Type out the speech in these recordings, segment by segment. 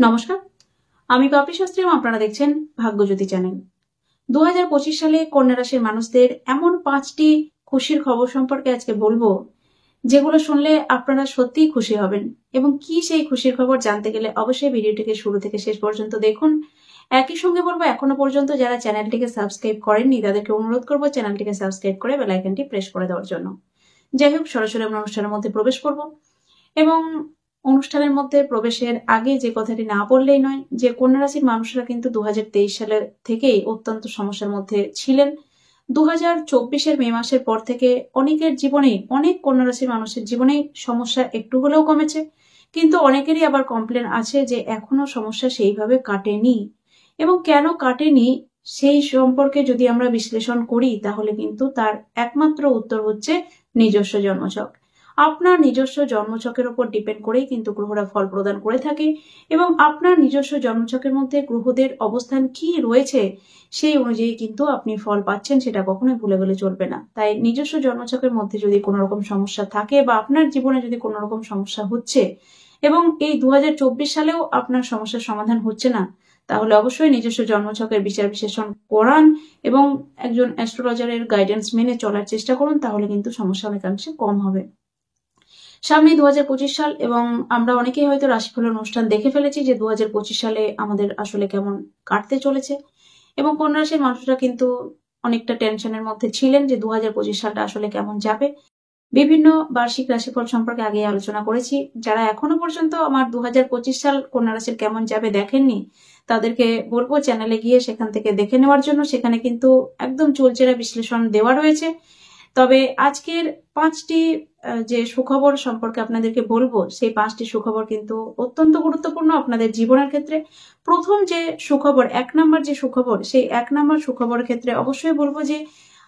নমস্কার, আমি পাপড়ি শাস্ত্রী এবং আপনারা দেখছেন ভাগ্যজ্যোতি চ্যানেল। 2025 সালে কন্যা রাশির মানুষদের এমন 5টি খুশির খবর সম্পর্কে আজকে বলবো, যেগুলো শুনলে আপনারা সত্যিই খুশি হবেন। এবং কি সেই খুশির খবর জানতে গেলে অবশ্যই ভিডিওটিকে শুরু থেকে শেষ পর্যন্ত দেখুন। একই সঙ্গে বলবো, এখনো পর্যন্ত যারা চ্যানেলটিকে সাবস্ক্রাইব করেননি তাদেরকে অনুরোধ করবো চ্যানেলটিকে সাবস্ক্রাইব করে বেল আইকনটি প্রেস করে দেওয়ার জন্য। যাই হোক, সরাসরি আমরা অনুষ্ঠানের মধ্যে প্রবেশ করব। এবং অনুষ্ঠানের মধ্যে প্রবেশের আগে যে কথাটি না বললেই নয়, যে কন্যা রাশির মানুষরা কিন্তু 2023 সালের থেকেই অত্যন্ত সমস্যার মধ্যে ছিলেন। 2024-এর মে মাসের পর থেকে অনেকের জীবনেই, অনেক কন্যা রাশির মানুষের জীবনেই সমস্যা একটু হলেও কমেছে, কিন্তু অনেকেরই আবার কমপ্লেন আছে যে এখনো সমস্যা সেইভাবে কাটেনি। এবং কেন কাটেনি সেই সম্পর্কে যদি আমরা বিশ্লেষণ করি, তাহলে কিন্তু তার একমাত্র উত্তর হচ্ছে নিজস্ব জন্মছক। আপনার নিজস্ব জন্মছকের উপর ডিপেন্ড করেই কিন্তু গ্রহরা ফল প্রদান করে থাকে, এবং আপনার নিজস্ব জন্মছকের মধ্যে গ্রহদের অবস্থান কি রয়েছে সেই অনুযায়ী কিন্তু আপনি ফল পাচ্ছেন, সেটা কখনোই ভুলে গেলে চলবে না। তাই নিজস্ব জন্মছকের মধ্যে যদি কোনো রকম সমস্যা থাকে বা আপনার জীবনে যদি কোনো রকম সমস্যা হচ্ছে এবং এই 2024 সালেও আপনার সমস্যার সমাধান হচ্ছে না, তাহলে অবশ্যই নিজস্ব জন্মছকের বিচার বিশ্লেষণ করান এবং একজন অ্যাস্ট্রোলজারের গাইডেন্স মেনে চলার চেষ্টা করুন, তাহলে কিন্তু সমস্যা অনেকাংশে কম হবে। সামনে 2025 সাল, এবং আমরা অনেকেই হয়তো রাশিফলের অনুষ্ঠান দেখে ফেলেছি যে 2025 সালে আমাদের আসলে কেমন কাটতে চলেছে। এবং কন্যা রাশির মানুষরা কিন্তু অনেকটা টেনশনের মধ্যে ছিলেন যে 2025 সালটা আসলে কেমন যাবে। বিভিন্ন বার্ষিক রাশিফল সম্পর্কে আগে আলোচনা করেছি। যারা এখনো পর্যন্ত আমার 2025 সাল কন্যা রাশির কেমন যাবে দেখেননি, তাদেরকে বলবো চ্যানেলে গিয়ে সেখান থেকে দেখে নেওয়ার জন্য। সেখানে কিন্তু একদম চুলচেরা বিশ্লেষণ দেওয়া রয়েছে। তবে আজকের 5টি যে সুখবর সম্পর্কে আপনাদেরকে বলবো, সেই 5টি সুখবর কিন্তু অত্যন্ত গুরুত্বপূর্ণ আপনাদের জীবনের ক্ষেত্রে। প্রথম যে সুখবর, 1 নম্বর যে সুখবর, সেই 1 নম্বর সুখবরের ক্ষেত্রে অবশ্যই বলবো যে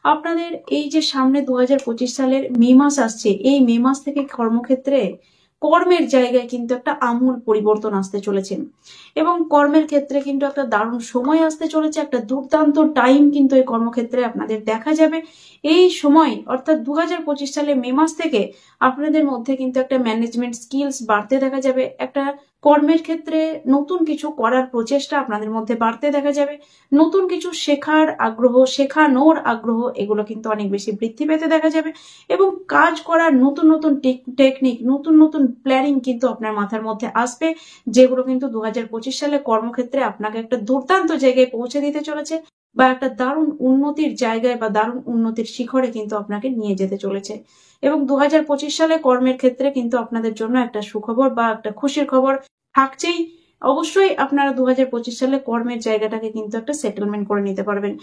আপনাদের এই যে সামনে 2025 সালের মে মাস আসছে, এই মে মাস থেকে কর্মক্ষেত্রে কর্মের জায়গায় কিন্তু একটা আমূল পরিবর্তন আসতে চলেছে, এবং কর্মের ক্ষেত্রে কিন্তু একটা দারুণ সময় আসতে চলেছে। একটা দুর্দান্ত টাইম কিন্তু এই কর্মক্ষেত্রে আপনাদের দেখা যাবে। এই সময় অর্থাৎ 2025 সালে মে মাস থেকে আপনাদের মধ্যে কিন্তু একটা ম্যানেজমেন্ট স্কিলস বাড়তে দেখা যাবে। একটা কর্মের ক্ষেত্রে নতুন কিছু করার প্রচেষ্টা আপনাদের মধ্যে বাড়তে দেখা যাবে। নতুন কিছু শেখার আগ্রহ, শেখানোর আগ্রহ, এগুলো কিন্তু অনেক বেশি বৃদ্ধি পেতে দেখা যাবে। এবং কাজ করার নতুন নতুন টেকনিক, নতুন নতুন প্ল্যানিং কিন্তু আপনার মাথার মধ্যে আসবে, যেগুলো কিন্তু 2025 সালে কর্মক্ষেত্রে আপনাকে একটা দুর্দান্ত জায়গায় পৌঁছে দিতে চলেছে, বা একটা দারুণ উন্নতির জায়গায় বা দারুণ উন্নতির শিখরে কিন্তু আপনাকে নিয়ে যেতে চলেছে। এবং 2025 সালে কর্মের ক্ষেত্রে কিন্তু আপনাদের জন্য একটা সুখবর বা একটা খুশির খবর থাকছেই। অবশ্যই আপনারা 2025 সালে কর্মের জায়গাটাকে কিন্তু একটা সেটেলমেন্ট করে নিতে পারবেন।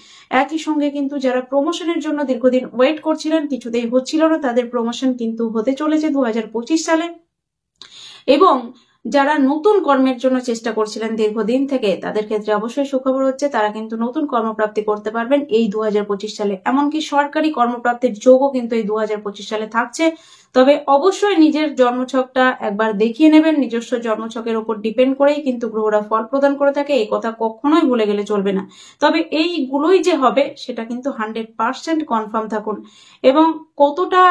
একই সঙ্গে কিন্তু যারা প্রমোশনের জন্য দীর্ঘদিন ওয়েট করছিলেন, কিছুতেই হচ্ছিল না, তাদের প্রমোশন কিন্তু হতে চলেছে 2025 সালে। এবং যারা নতুন কর্মের জন্য চেষ্টা করছিলেন দীর্ঘদিন থেকে, তাদের ক্ষেত্রে অবশ্যই সুখবর হচ্ছে, তারা কিন্তু নতুন কর্মপ্রাপ্তি করতে পারবেন এই 2025 সালে। এমনকি সরকারি কর্মপ্রাপ্তির যোগও কিন্তু এই 2025 সালে থাকছে। তবে অবশ্যই নিজের জন্মছকটা একবার দেখিয়ে নেবেন। নিজস্ব জন্মছকের উপর ডিপেন্ড করেই কিন্তু গ্রহরা ফল প্রদান করে থাকে, এই কথা কখনোই ভুলে গেলে চলবে না। তবে এইগুলোই যে হবে সেটা কিন্তু 100% কনফার্ম থাকুন। এবং কতটা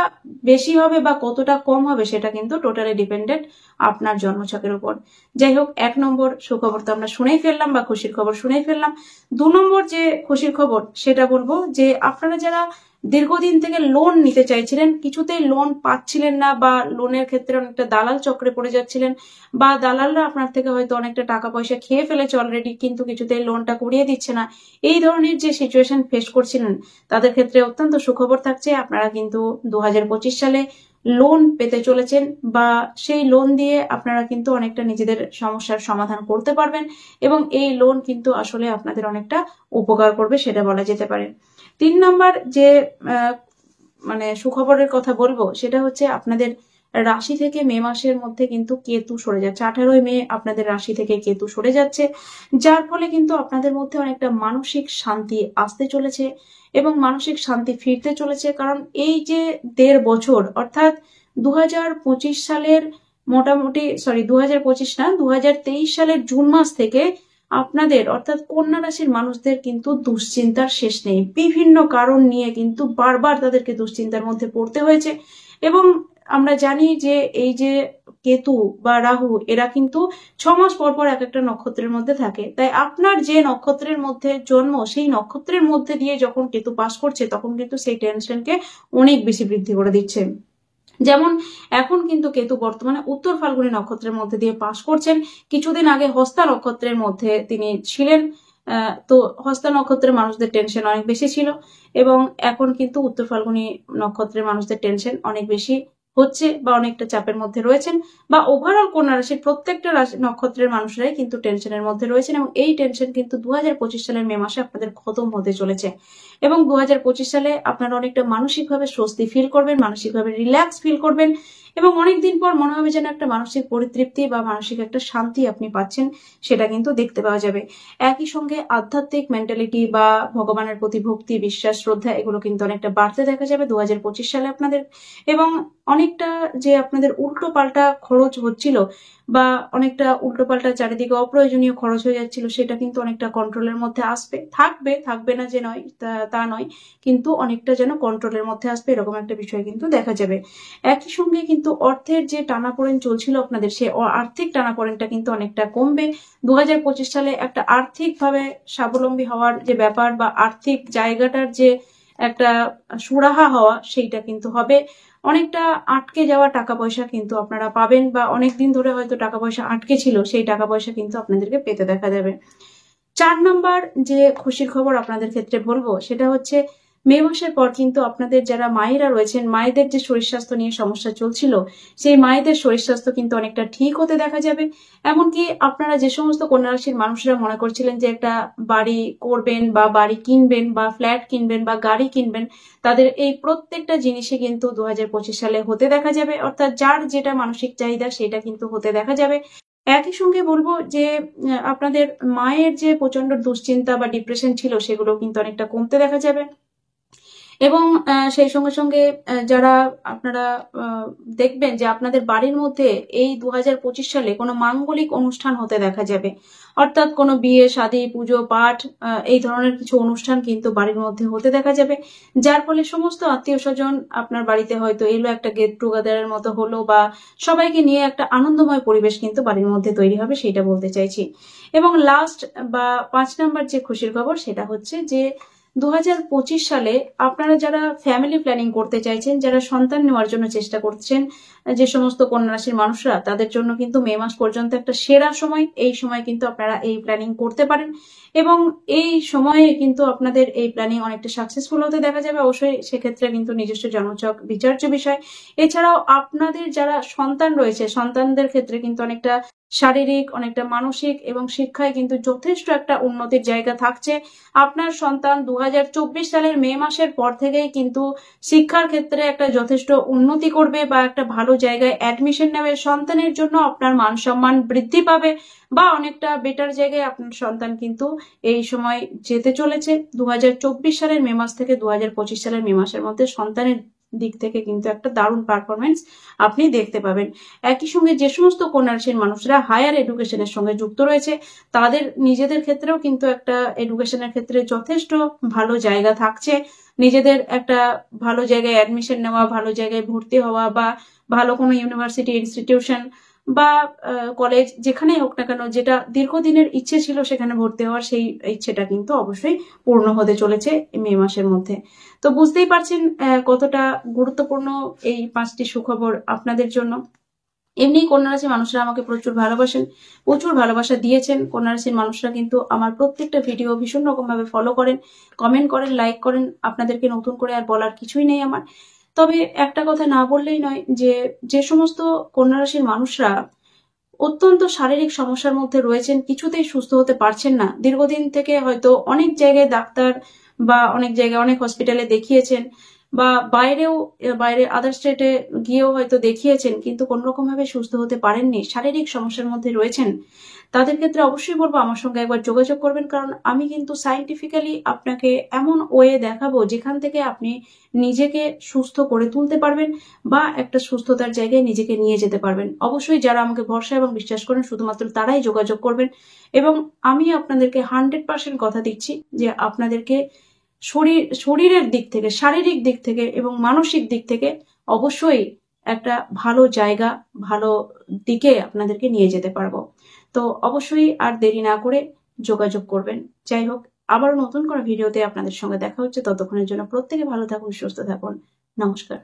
বেশি হবে বা কতটা কম হবে সেটা কিন্তু টোটালি ডিপেন্ডেন্ট আপনার জন্মছকের উপর। যাই হোক, 1 নম্বর সুখবর তো আমরা শুনেই ফেললাম বা খুশির খবর শুনেই ফেললাম। 2 নম্বর যে খুশির খবর সেটা বলবো, যে আপনারা যারা দীর্ঘদিন থেকে লোন নিতে চাইছিলেন, কিছুতেই লোন পাচ্ছিলেন না, বা লোনের ক্ষেত্রে অনেকটা দালাল চক্রে পড়ে যাচ্ছিলেন, বা দালালরা আপনার থেকে হয়তো অনেকটা টাকা পয়সা খেয়ে ফেলেছে অলরেডি, কিন্তু কিছুতেই লোনটা করিয়ে দিচ্ছে না, এই ধরনের যে সিচুয়েশন ফেস করছিলেন, তাদের ক্ষেত্রে অত্যন্ত সুখবর থাকছে। আপনারা কিন্তু 2025 সালে লোন পেতে চলেছেন, বা সেই লোন দিয়ে আপনারা কিন্তু অনেকটা নিজেদের সমস্যার সমাধান করতে পারবেন, এবং এই লোন কিন্তু আসলে আপনাদের অনেকটা উপকার করবে, সেটা বলা যেতে পারে। 3 নাম্বার যে মানে সুখবরের কথা বলবো, সেটা হচ্ছে আপনাদের রাশি থেকে মে মাসের মধ্যে কিন্তু কেতু সরে যাচ্ছে। 18ই মে আপনাদের রাশি থেকে কেতু সরে যাচ্ছে, যার ফলে কিন্তু আপনাদের মধ্যে অনেকটা মানসিক শান্তি আসতে চলেছে এবং মানসিক শান্তি ফিরতে চলেছে। কারণ এই যে 1.5 বছর, অর্থাৎ 2025 সালের মোটামুটি 2025 না, 2023 সালের জুন মাস থেকে আপনাদের অর্থাৎ কন্যা রাশির মানুষদের কিন্তু দুশ্চিন্তার শেষ নেই। বিভিন্ন কারণ নিয়ে কিন্তু বারবার তাদেরকে দুশ্চিন্তার মধ্যে পড়তে হয়েছে, এবং আমরা জানি যে এই যে কেতু বা রাহু এরা কিন্তু 6 মাস পর পর এক একটা নক্ষত্রের মধ্যে থাকে, তাই আপনার যে নক্ষত্রের মধ্যে জন্ম সেই নক্ষত্রের মধ্যে দিয়ে যখন কেতু পাস করছে তখন কিন্তু সেই টেনশনকে অনেক বেশি বৃদ্ধি করে দিচ্ছে। যেমন এখন কিন্তু কেতু বর্তমানে উত্তর ফাল্গুনী নক্ষত্রের মধ্যে দিয়ে পাস করছেন, কিছুদিন আগে হস্তা নক্ষত্রের মধ্যে তিনি ছিলেন। তো হস্তা নক্ষত্রের মানুষদের টেনশন অনেক বেশি ছিল এবং এখন কিন্তু উত্তর ফাল্গুনী নক্ষত্রের মানুষদের টেনশন অনেক বেশি হচ্ছে বা অনেকটা চাপের মধ্যে রয়েছেন, বা ওভারঅল কন্যা রাশির প্রত্যেকটা রাশি নক্ষত্রের মানুষরাই কিন্তু টেনশনের মধ্যে রয়েছেন এবং এই টেনশন কিন্তু 2025 সালের মে মাসে আপনাদের খতম হতে চলেছে এবং 2025 সালে আপনারা অনেকটা মানসিকভাবে স্বস্তি ফিল করবেন, মানসিকভাবে রিল্যাক্স ফিল করবেন এবং অনেকদিন পর মনে হবে যেন একটা মানসিক পরিতৃপ্তি বা মানসিক একটা শান্তি আপনি পাচ্ছেন, সেটা কিন্তু দেখতে পাওয়া যাবে। একই সঙ্গে আধ্যাত্মিক মেন্টালিটি বা ভগবানের প্রতি ভক্তি, বিশ্বাস, শ্রদ্ধা এগুলো কিন্তু অনেকটা বাড়তে দেখা যাবে 2025 সালে আপনাদের, এবং অনেকটা যে আপনাদের উল্টো পাল্টা খরচ হচ্ছিল বা অনেকটা উল্টো পাল্টা চারিদিকে অপ্রয়োজনীয় খরচ হয়ে যাচ্ছিল সেটা কিন্তু অনেকটা কন্ট্রোলের মধ্যে আসবে, থাকবে না যে নয় তা নয়, কিন্তু অনেকটা যেন কন্ট্রোলের মধ্যে আসবে এরকম একটা বিষয় কিন্তু দেখা যাবে। একই সঙ্গে কিন্তু অর্থের যে টানাপোড়েন চলছিল আপনাদের, সে আর্থিক টানাপোড়েনটা কিন্তু অনেকটা কমবে 2025 সালে। একটা আর্থিকভাবে স্বাবলম্বী হওয়ার যে ব্যাপার বা আর্থিক জায়গাটার যে একটা সুরাহা হওয়া সেইটা কিন্তু হবে। অনেকটা আটকে যাওয়া টাকা পয়সা কিন্তু আপনারা পাবেন বা অনেকদিন ধরে হয়তো টাকা পয়সা আটকে ছিল সেই টাকা পয়সা কিন্তু আপনাদেরকে পেতে দেখা যাবে। 4 নম্বর যে খুশির খবর আপনাদের ক্ষেত্রে বলবো সেটা হচ্ছে মে মাসের পর কিন্তু আপনাদের যারা মায়েরা রয়েছেন, মায়েদের যে শরীর স্বাস্থ্য নিয়ে সমস্যা চলছিল সেই মায়েদের শরীর স্বাস্থ্য কিন্তু অনেকটা ঠিক হতে দেখা যাবে। এমনকি আপনারা যে সমস্ত কন্যা রাশির মানুষরা মনে করছিলেন যে একটা বাড়ি করবেন বা বাড়ি কিনবেন বা ফ্ল্যাট কিনবেন বা গাড়ি কিনবেন, তাদের এই প্রত্যেকটা জিনিসই কিন্তু 2025 সালে হতে দেখা যাবে, অর্থাৎ যার যেটা মানসিক চাহিদা সেটা কিন্তু হতে দেখা যাবে। একই সঙ্গে বলবো যে আপনাদের মায়ের যে প্রচন্ড দুশ্চিন্তা বা ডিপ্রেশন ছিল সেগুলো কিন্তু অনেকটা কমতে দেখা যাবে এবং সেই সঙ্গে সঙ্গে যারা আপনারা দেখবেন যে আপনাদের বাড়ির মধ্যে এই 2025 সালে কোনো মাঙ্গলিক অনুষ্ঠান হতে দেখা যাবে, অর্থাৎ কোনো বিয়ে, শাদী, পুজো, পাঠ এই ধরনের কিছু অনুষ্ঠান কিন্তু বাড়ির মধ্যে হতে দেখা যাবে, যার ফলে সমস্ত আত্মীয় স্বজন আপনার বাড়িতে হয়তো এলো, একটা গেট টুগেদারের মতো হলো বা সবাইকে নিয়ে একটা আনন্দময় পরিবেশ কিন্তু বাড়ির মধ্যে তৈরি হবে, সেইটা বলতে চাইছি। এবং লাস্ট বা 5 নাম্বার যে খুশির খবর সেটা হচ্ছে যে 2025 সালে আপনারা যারা ফ্যামিলি প্ল্যানিং করতে চাইছেন, যারা সন্তান নেওয়ার জন্য চেষ্টা করছেন, যে সমস্ত কন্যা রাশির মানুষরা, তাদের জন্য কিন্তু মে মাস পর্যন্ত একটা সেরা সময়। এই সময় কিন্তু আপনারা এই প্ল্যানিং করতে পারেন এবং এই সময়ে কিন্তু আপনাদের এই প্ল্যানিং অনেকটা সাকসেসফুল হতে দেখা যাবে। অবশ্যই সেক্ষেত্রে কিন্তু নিজস্ব জন্মছক বিচার্য বিষয়। এছাড়াও আপনাদের যারা সন্তান রয়েছে, সন্তানদের ক্ষেত্রে কিন্তু অনেকটা শারীরিক, অনেকটা মানসিক এবং শিক্ষায় কিন্তু যথেষ্ট একটা উন্নতির জায়গা থাকছে। আপনার সন্তান 2024 সালের মে মাসের পর থেকেই কিন্তু শিক্ষার ক্ষেত্রে একটা যথেষ্ট উন্নতি করবে বা একটা ভালো জায়গায় অ্যাডমিশন নেবে, সন্তানের জন্য আপনার মান সম্মান বৃদ্ধি পাবে বা অনেকটা বেটার জায়গায় আপনার সন্তান কিন্তু এই সময় যেতে চলেছে। 2024 সালের মে মাস থেকে 2025 সালের মে মাসের মধ্যে সন্তানের দিক থেকে কিন্তু একটা দারুণ পারফরমেন্স আপনি দেখতে পাবেন। একই সঙ্গে যে সমস্ত কন্যা রাশির মানুষরা হায়ার এডুকেশনের সঙ্গে যুক্ত রয়েছে তাদের নিজেদের ক্ষেত্রেও কিন্তু একটা এডুকেশনের ক্ষেত্রে যথেষ্ট ভালো জায়গা থাকছে। নিজেদের একটা ভালো জায়গায় অ্যাডমিশন নেওয়া, ভালো জায়গায় ভর্তি হওয়া বা ভালো কোনো ইউনিভার্সিটি, ইনস্টিটিউশন বা কলেজ যেখানেই হোক না কেন, যেটা দীর্ঘদিনের ইচ্ছে ছিল সেখানে ভর্তি হওয়ার, সেই ইচ্ছেটা কিন্তু অবশ্যই পূর্ণ হতে চলেছে মে মাসের মধ্যে। তো বুঝতেই পারছেন কতটা গুরুত্বপূর্ণ এই 5টি সুখবর আপনাদের জন্য। এমনি কন্যা রাশির মানুষরা আমাকে প্রচুর ভালোবাসেন, প্রচুর ভালোবাসা দিয়েছেন। কন্যা রাশির মানুষরা কিন্তু আমার প্রত্যেকটা ভিডিও ভীষণ রকম ভাবে ফলো করেন, কমেন্ট করেন, লাইক করেন। আপনাদেরকে নতুন করে আর বলার কিছুই নেই আমার। তবে একটা কথা না বললেই নয় যে যে সমস্ত কন্যা রাশির মানুষরা অত্যন্ত শারীরিক সমস্যার মধ্যে রয়েছেন, কিছুতেই সুস্থ হতে পারছেন না, দীর্ঘদিন থেকে হয়তো অনেক জায়গায় ডাক্তার বা অনেক জায়গায় অনেক হসপিটালে দেখিয়েছেন বা বাইরে আদার স্টেটে গিয়েও হয়তো দেখিয়েছেন, কিন্তু কোন রকম ভাবে সুস্থ হতে পারেননি, শারীরিক সমস্যার মধ্যে রয়েছেন, তাদের ক্ষেত্রে অবশ্যই বলবো আমার সঙ্গে একবার যোগাযোগ করবেন। কারণ আমি কিন্তু সাইন্টিফিক্যালি আপনাকে এমন ওয়ে দেখাবো যেখান থেকে আপনি নিজেকে সুস্থ করে তুলতে পারবেন বা একটা সুস্থতার জায়গায় নিজেকে নিয়ে যেতে পারবেন। অবশ্যই যারা আমাকে ভরসা এবং বিশ্বাস করেন শুধুমাত্র তারাই যোগাযোগ করবেন এবং আমি আপনাদেরকে 100% কথা দিচ্ছি যে আপনাদেরকে শরীরের দিক থেকে, শারীরিক দিক থেকে এবং মানসিক দিক থেকে অবশ্যই একটা ভালো জায়গা, ভালো দিকে আপনাদেরকে নিয়ে যেতে পারবো। তো অবশ্যই আর দেরি না করে যোগাযোগ করবেন। যাই হোক, আবারও নতুন কোনো ভিডিওতে আপনাদের সঙ্গে দেখা হচ্ছে। ততক্ষণের জন্য প্রত্যেকে ভালো থাকুন, সুস্থ থাকুন। নমস্কার।